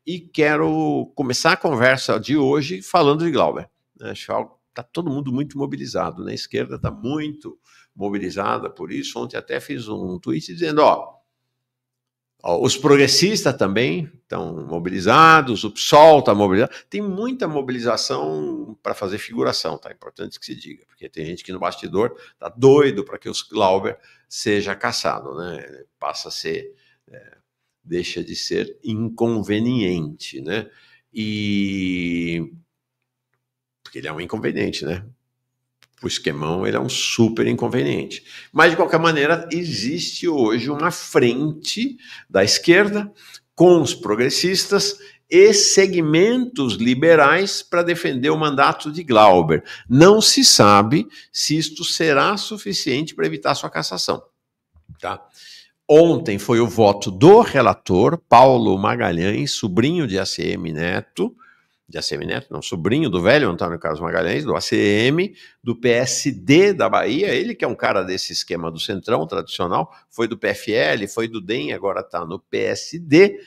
e quero começar a conversa de hoje falando de Glauber. Acho que está todo mundo muito mobilizado, né? A esquerda está muito mobilizada por isso. Ontem até fiz um tweet dizendo, os progressistas também estão mobilizados, o PSOL está mobilizado. Tem muita mobilização para fazer figuração, tá? É importante que se diga, porque tem gente que no bastidor está doido para que o Glauber seja cassado, né? Passa a ser, deixa de ser inconveniente, né? Porque ele é um inconveniente, né? O esquemão, ele é um super inconveniente. Mas, de qualquer maneira, existe hoje uma frente da esquerda com os progressistas e segmentos liberais para defender o mandato de Glauber. Não se sabe se isto será suficiente para evitar sua cassação. Tá? Ontem foi o voto do relator, Paulo Magalhães, sobrinho de ACM Neto, sobrinho do velho Antônio Carlos Magalhães, do ACM, do PSD da Bahia, ele que é um cara desse esquema do Centrão tradicional, foi do PFL, foi do DEM, agora está no PSD,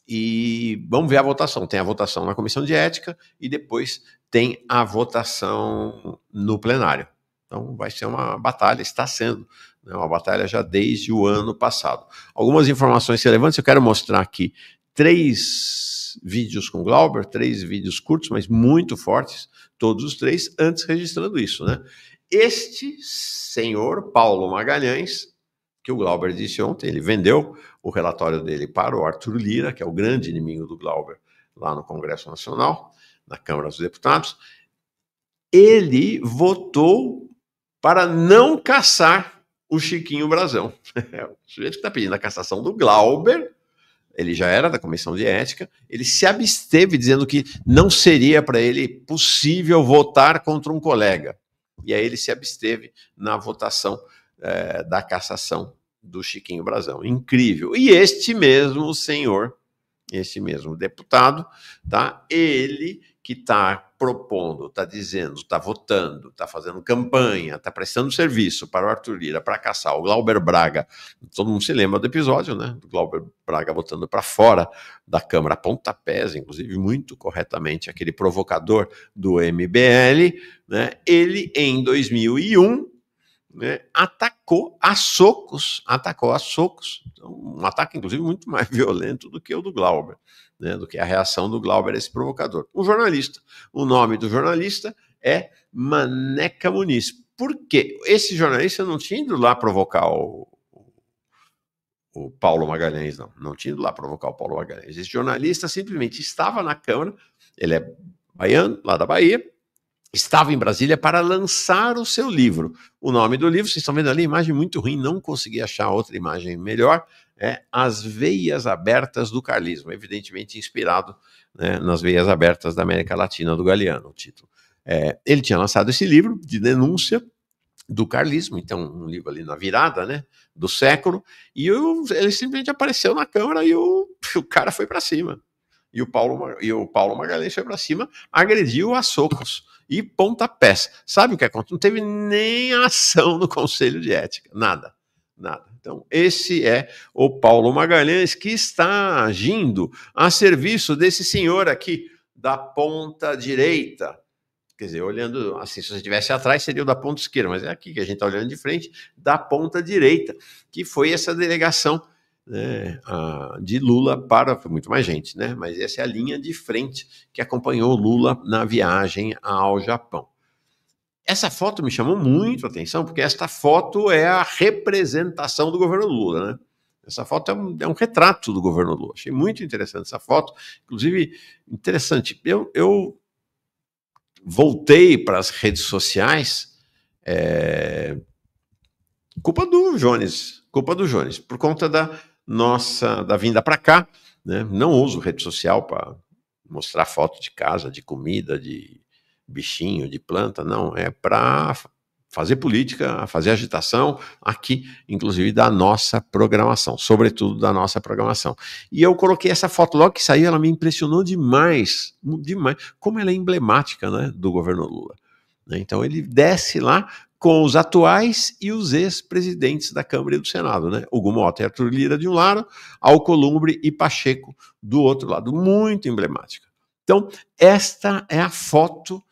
e vamos ver a votação. Tem a votação na Comissão de Ética e depois tem a votação no plenário. Então vai ser uma batalha, está sendo uma batalha já desde o ano passado. Algumas informações relevantes, eu quero mostrar aqui 3 vídeos com Glauber, 3 vídeos curtos, mas muito fortes, todos os 3, antes registrando isso, né? Este senhor, Paulo Magalhães, que o Glauber disse ontem, ele vendeu o relatório dele para o Arthur Lira, que é o grande inimigo do Glauber lá no Congresso Nacional, na Câmara dos Deputados, ele votou para não cassar o Chiquinho Brazão. O sujeito que está pedindo a cassação do Glauber, ele já era da Comissão de Ética, ele se absteve dizendo que não seria para ele possível votar contra um colega. E aí ele se absteve na votação da cassação do Chiquinho Brazão. Incrível. E este mesmo senhor, este mesmo deputado, tá? Ele que está propondo, está dizendo, está votando, está fazendo campanha, está prestando serviço para o Arthur Lira para caçar o Glauber Braga. Todo mundo se lembra do episódio, né? Do Glauber Braga votando para fora da Câmara, a pontapés, inclusive muito corretamente, aquele provocador do MBL, né? Ele, em 2001, né, atacou a socos, um ataque, inclusive, muito mais violento do que o do Glauber, né, do que a reação do Glauber a esse provocador. Um jornalista. O nome do jornalista é Maneca Muniz. Por quê? Esse jornalista não tinha ido lá provocar o Paulo Magalhães, não tinha ido lá provocar o Paulo Magalhães. Esse jornalista simplesmente estava na Câmara, ele é baiano, lá da Bahia, estava em Brasília para lançar o seu livro. O nome do livro, vocês estão vendo ali, imagem muito ruim, não consegui achar outra imagem melhor, é As Veias Abertas do Carlismo, evidentemente inspirado, né, nas veias abertas da América Latina do Galeano, o título. Ele tinha lançado esse livro de denúncia do carlismo, então um livro ali na virada, né, do século, e ele simplesmente apareceu na Câmara e o cara foi para cima. E o Paulo Magalhães foi para cima, agrediu a socos e pontapés. Sabe o que aconteceu? Não teve nem ação no Conselho de Ética, nada. Então, esse é o Paulo Magalhães que está agindo a serviço desse senhor aqui, da ponta direita. Quer dizer, olhando assim, se você estivesse atrás, seria o da ponta esquerda, mas é aqui que a gente está olhando de frente, da ponta direita, que foi essa delegação, né, de Lula para muito mais gente, né? Mas essa é a linha de frente que acompanhou Lula na viagem ao Japão. Essa foto me chamou muito a atenção, porque esta foto é a representação do governo Lula, né? Essa foto é um retrato do governo Lula. Achei muito interessante essa foto, inclusive interessante. Eu voltei para as redes sociais, culpa do Jones, por conta da vinda para cá, né? Não uso rede social para mostrar foto de casa, de comida, de bichinho, de planta, não, é para fazer política, fazer agitação aqui, inclusive da nossa programação, sobretudo da nossa programação. E eu coloquei essa foto logo que saiu, ela me impressionou demais, como ela é emblemática, né, do governo Lula. Então ele desce lá com os atuais e os ex-presidentes da Câmara e do Senado, né? Hugo Mota e Arthur Lira de um lado, Alcolumbre e Pacheco do outro lado. Muito emblemática. Então, esta é a foto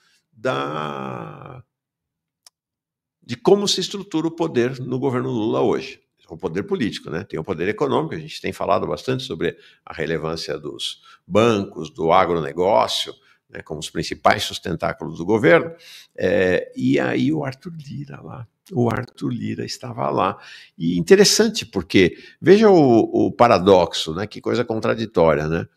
de como se estrutura o poder no governo Lula hoje. O poder político, né? Tem o poder econômico, a gente tem falado bastante sobre a relevância dos bancos, do agronegócio, né, como os principais sustentáculos do governo, e aí o Arthur Lira estava lá. E interessante, porque veja o paradoxo, né, que coisa contraditória, né?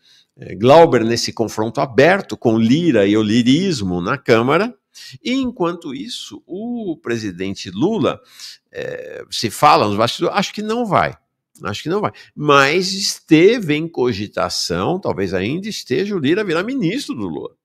Glauber nesse confronto aberto com Lira e o lirismo na Câmara, e enquanto isso, o presidente Lula se fala nos bastidores, acho que não vai, mas esteve em cogitação, talvez ainda esteja o Lira virar ministro do Lula,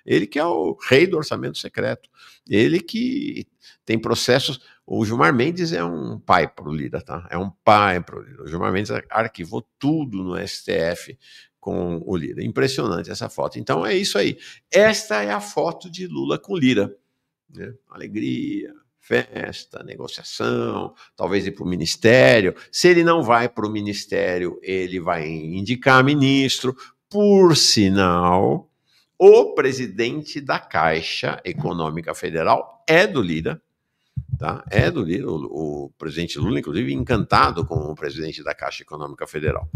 ele que é o rei do orçamento secreto, ele que tem processos. O Gilmar Mendes é um pai para o Lira, tá? É um pai para o Lira. O Gilmar Mendes arquivou tudo no STF com o Lira. Impressionante essa foto. Então é isso aí. Esta é a foto de Lula com Lira, né? Alegria, festa, negociação, talvez ir para o ministério. Se ele não vai para o ministério, ele vai indicar ministro. Por sinal, o presidente da Caixa Econômica Federal é do Lira. Tá? É do Lira, o presidente Lula, inclusive, encantado com o presidente da Caixa Econômica Federal.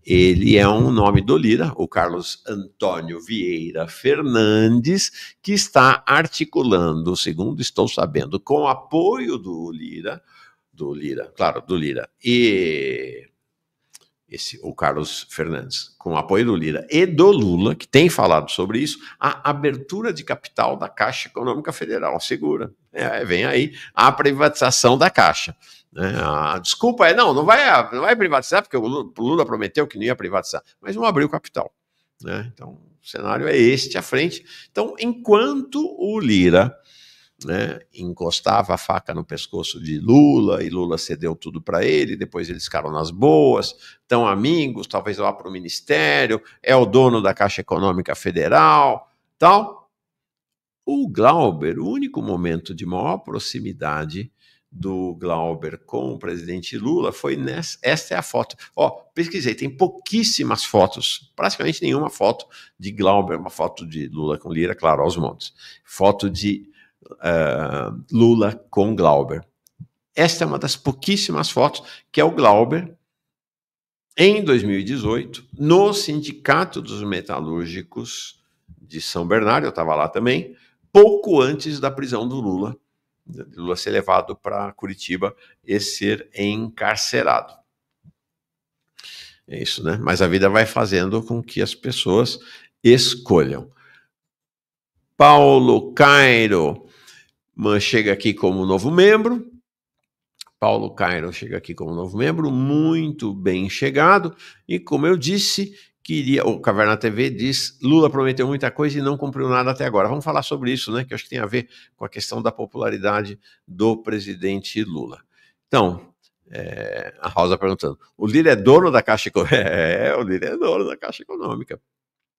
Ele é um nome do Lira, o Carlos Antônio Vieira Fernandes, que está articulando, segundo estou sabendo, com apoio do Lira, e o Carlos Fernandes, com apoio do Lira e do Lula, que tem falado sobre isso, a abertura de capital da Caixa Econômica Federal, segura. Vem aí a privatização da Caixa. A desculpa não vai privatizar, porque o Lula prometeu que não ia privatizar, mas não abriu capital. Né? Então, o cenário é este à frente. Então, enquanto o Lira, né, encostava a faca no pescoço de Lula, e Lula cedeu tudo para ele, depois eles ficaram nas boas, estão amigos, talvez vá para o ministério, é o dono da Caixa Econômica Federal, tal. O Glauber, o único momento de maior proximidade do Glauber com o presidente Lula foi esta é a foto. Pesquisei, tem pouquíssimas fotos, praticamente nenhuma foto de Glauber, uma foto de Lula com Lira, claro, aos montes. Foto de Lula com Glauber. Esta é uma das pouquíssimas fotos, que é o Glauber em 2018, no Sindicato dos Metalúrgicos de São Bernardo, eu estava lá também, pouco antes da prisão do Lula ser levado para Curitiba e ser encarcerado. É isso, né? Mas a vida vai fazendo com que as pessoas escolham. Paulo Cairo chega aqui como novo membro. Muito bem chegado. E como eu disse, o Caverna TV diz, Lula prometeu muita coisa e não cumpriu nada até agora. Vamos falar sobre isso, né? Que eu acho que tem a ver com a questão da popularidade do presidente Lula. Então, a Rosa perguntando, o Lira é dono da Caixa Econômica? O Lira é dono da Caixa Econômica.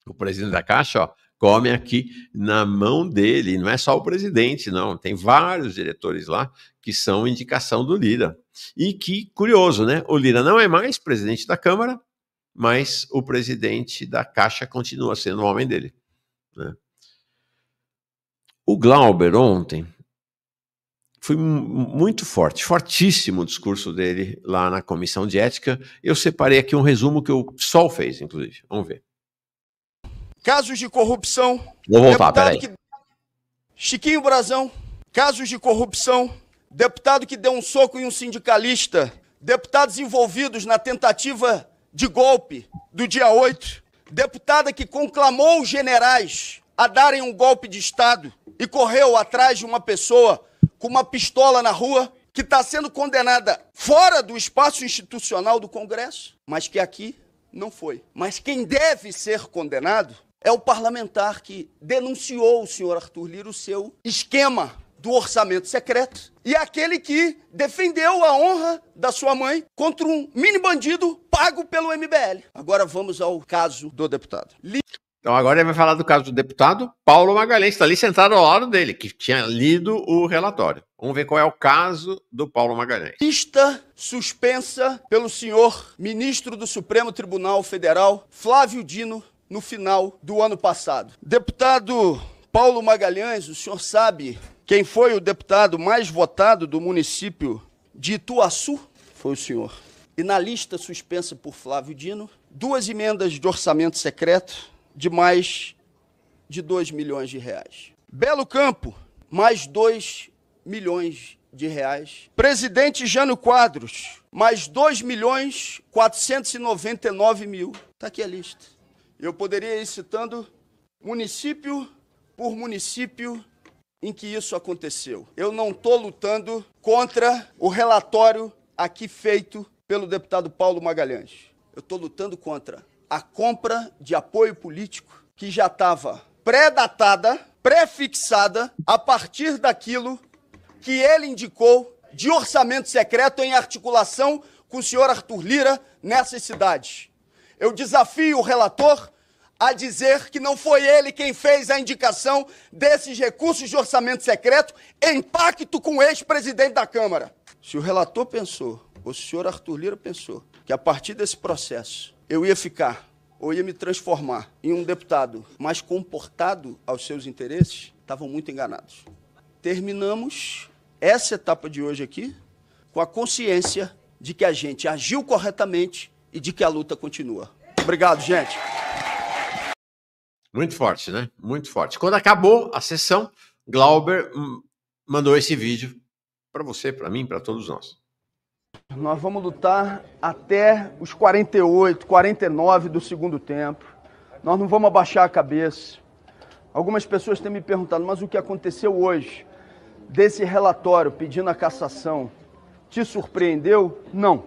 O presidente da Caixa, come aqui na mão dele, não é só o presidente, não, tem vários diretores lá que são indicação do Lira. E que, curioso, né? O Lira não é mais presidente da Câmara, mas o presidente da Caixa continua sendo o homem dele. Né? O Glauber ontem foi muito forte, fortíssimo o discurso dele lá na Comissão de Ética. Eu separei aqui um resumo que o PSOL fez, inclusive. Vamos ver. Casos de corrupção. Vou voltar, peraí. Chiquinho Brazão. Casos de corrupção. Deputado que deu um soco em um sindicalista. Deputados envolvidos na tentativa de golpe do dia 8. Deputada que conclamou os generais a darem um golpe de Estado e correu atrás de uma pessoa com uma pistola na rua, que está sendo condenada fora do espaço institucional do Congresso, mas que aqui não foi. Mas quem deve ser condenado é o parlamentar que denunciou o senhor Arthur Lira o seu esquema do orçamento secreto e aquele que defendeu a honra da sua mãe contra um mini bandido pago pelo MBL. Agora vamos ao caso do deputado. Então agora ele vai falar do caso do deputado Paulo Magalhães, está ali sentado ao lado dele, que tinha lido o relatório. Vamos ver qual é o caso do Paulo Magalhães. Lista suspensa pelo senhor ministro do Supremo Tribunal Federal, Flávio Dino, no final do ano passado. Deputado Paulo Magalhães, o senhor sabe quem foi o deputado mais votado do município de Ituaçu? Foi o senhor. E na lista suspensa por Flávio Dino, 2 emendas de orçamento secreto de mais de 2 milhões de reais. Belo Campo, mais 2 milhões de reais. Presidente Jânio Quadros, mais 2 milhões 499 mil. Está aqui a lista. Eu poderia ir citando município por município em que isso aconteceu. Eu não estou lutando contra o relatório aqui feito pelo deputado Paulo Magalhães. Eu estou lutando contra a compra de apoio político que já estava pré-datada, pré-fixada, a partir daquilo que ele indicou de orçamento secreto em articulação com o senhor Arthur Lira nessas cidades. Eu desafio o relator a dizer que não foi ele quem fez a indicação desses recursos de orçamento secreto em pacto com o ex-presidente da Câmara. Se o relator pensou, ou se o senhor Arthur Lira pensou, que a partir desse processo eu ia ficar, ou ia me transformar em um deputado mais comportado aos seus interesses, estavam muito enganados. Terminamos essa etapa de hoje aqui com a consciência de que a gente agiu corretamente e de que a luta continua. Obrigado, gente. Muito forte, né? Muito forte. Quando acabou a sessão, Glauber mandou esse vídeo para você, para mim, para todos nós. Nós vamos lutar até os 48, 49 do segundo tempo. Nós não vamos abaixar a cabeça. Algumas pessoas têm me perguntado, mas o que aconteceu hoje, desse relatório pedindo a cassação, te surpreendeu? Não.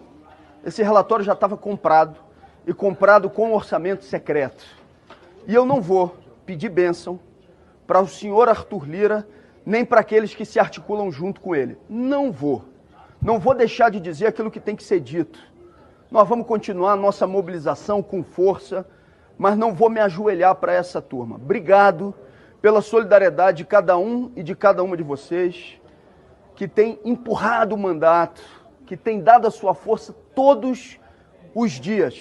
Esse relatório já estava comprado, e comprado com orçamento secreto. E eu não vou pedir bênção para o senhor Arthur Lira, nem para aqueles que se articulam junto com ele. Não vou. Não vou deixar de dizer aquilo que tem que ser dito. Nós vamos continuar a nossa mobilização com força, mas não vou me ajoelhar para essa turma. Obrigado pela solidariedade de cada um e de cada uma de vocês, que tem empurrado o mandato, que tem dado a sua força todos os dias.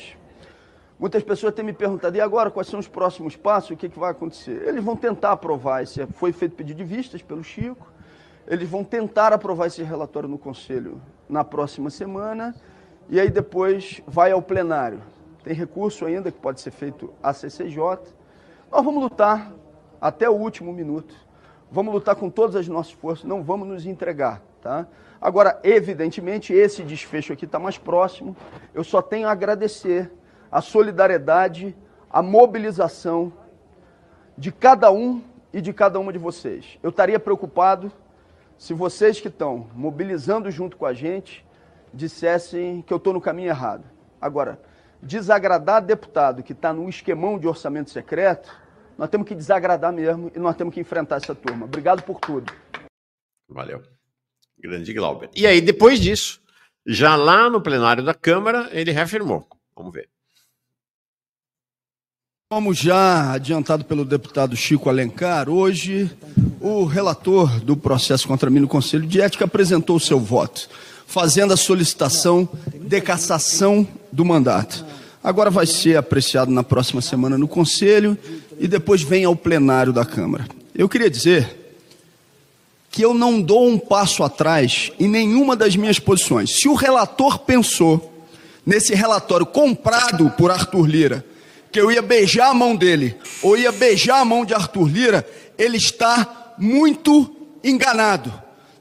Muitas pessoas têm me perguntado, e agora, quais são os próximos passos, o que vai acontecer? Eles vão tentar aprovar, foi feito pedido de vistas pelo Chico, eles vão tentar aprovar esse relatório no Conselho na próxima semana, e aí depois vai ao plenário. Tem recurso ainda que pode ser feito à CCJ. Nós vamos lutar até o último minuto, vamos lutar com todas as nossas forças, não vamos nos entregar, tá? Agora, evidentemente, esse desfecho aqui está mais próximo, eu só tenho a agradecer a solidariedade, a mobilização de cada um e de cada uma de vocês. Eu estaria preocupado se vocês que estão mobilizando junto com a gente dissessem que eu estou no caminho errado. Agora, desagradar deputado que está num esquemão de orçamento secreto, nós temos que desagradar mesmo e nós temos que enfrentar essa turma. Obrigado por tudo. Valeu. Grande Glauber. E aí, depois disso, já lá no plenário da Câmara, ele reafirmou. Vamos ver. Como já adiantado pelo deputado Chico Alencar, hoje o relator do processo contra mim no Conselho de Ética apresentou o seu voto, fazendo a solicitação de cassação do mandato. Agora vai ser apreciado na próxima semana no Conselho e depois vem ao plenário da Câmara. Eu queria dizer que eu não dou um passo atrás em nenhuma das minhas posições. Se o relator pensou nesse relatório comprado por Arthur Lira, que eu ia beijar a mão dele, ou ia beijar a mão de Arthur Lira, ele está muito enganado.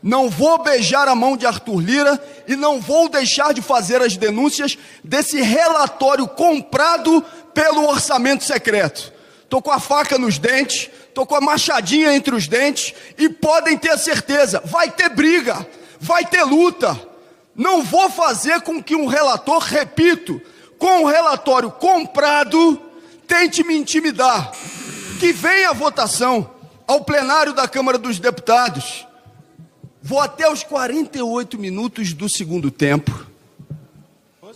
Não vou beijar a mão de Arthur Lira e não vou deixar de fazer as denúncias desse relatório comprado pelo orçamento secreto. Estou com a faca nos dentes, estou com a machadinha entre os dentes e podem ter certeza, vai ter briga, vai ter luta. Não vou fazer com que um relator, repito, com o relatório comprado, tente me intimidar. Que venha a votação ao plenário da Câmara dos Deputados. Vou até os 48 minutos do segundo tempo,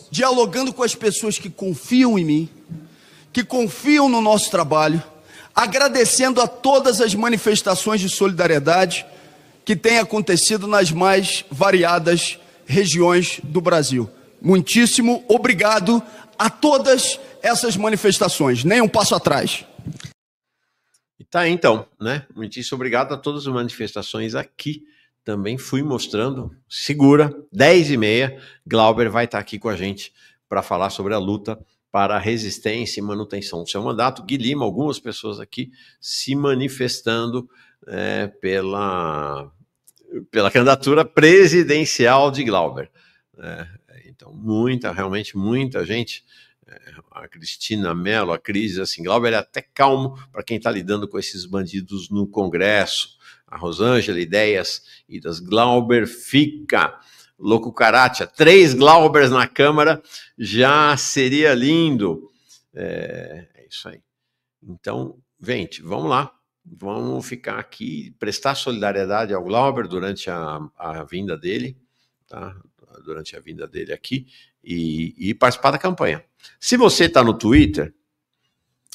dialogando com as pessoas que confiam em mim, que confiam no nosso trabalho, agradecendo a todas as manifestações de solidariedade que têm acontecido nas mais variadas regiões do Brasil. Muitíssimo obrigado a todas essas manifestações, nem um passo atrás. E tá aí, então, né? Muitíssimo obrigado a todas as manifestações aqui. Também fui mostrando, segura, 10h30, Glauber vai estar aqui com a gente para falar sobre a luta para a resistência e manutenção do seu mandato. Gui Lima, algumas pessoas aqui se manifestando pela candidatura presidencial de Glauber. Então, realmente muita gente, a Cristina Mello, a Cris, assim, Glauber é até calmo para quem está lidando com esses bandidos no Congresso. A Rosângela, ideias e das Glauber fica. Louco Caratia, 3 Glaubers na Câmara já seria lindo. É isso aí. Então, gente, vamos lá. Vamos ficar aqui, prestar solidariedade ao Glauber durante a vinda dele, tá? Durante a vinda dele aqui e participar da campanha. Se você está no Twitter,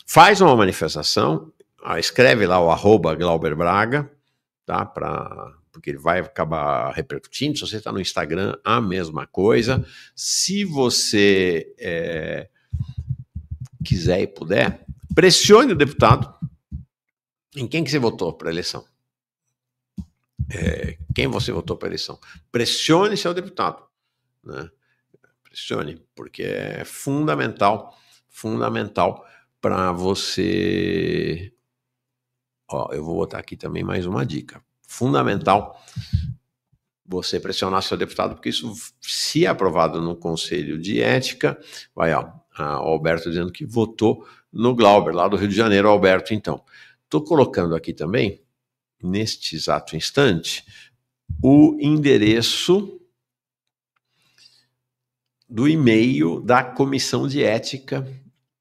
faz uma manifestação, escreve lá o @GlauberBraga, tá? Porque ele vai acabar repercutindo. Se você está no Instagram, a mesma coisa. Se você quiser e puder, pressione o deputado. Em quem que você votou para a eleição? Quem você votou para a eleição? Pressione seu deputado, né? Pressione, porque é fundamental para você... eu vou botar aqui também mais uma dica. Fundamental você pressionar seu deputado, porque isso, se aprovado no Conselho de Ética, vai, o Alberto dizendo que votou no Glauber, lá do Rio de Janeiro, Alberto, então. Estou colocando aqui também, neste exato instante, o endereço do e-mail da Comissão de Ética,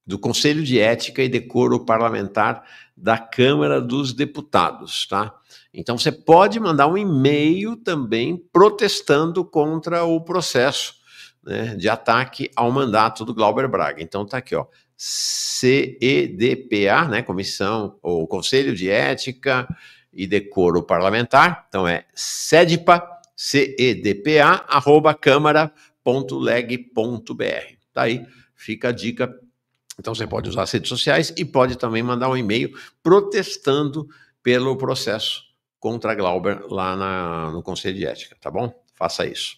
do Conselho de Ética e Decoro Parlamentar da Câmara dos Deputados, tá? Então você pode mandar um e-mail também protestando contra o processo, né, de ataque ao mandato do Glauber Braga. Então tá aqui, CEDPA, né, Comissão ou Conselho de Ética e Decoro Parlamentar. Então é cedpa@câmara.leg.br. Tá aí, fica a dica. Então você pode usar as redes sociais e pode também mandar um e-mail protestando pelo processo contra Glauber lá no Conselho de Ética, tá bom? Faça isso.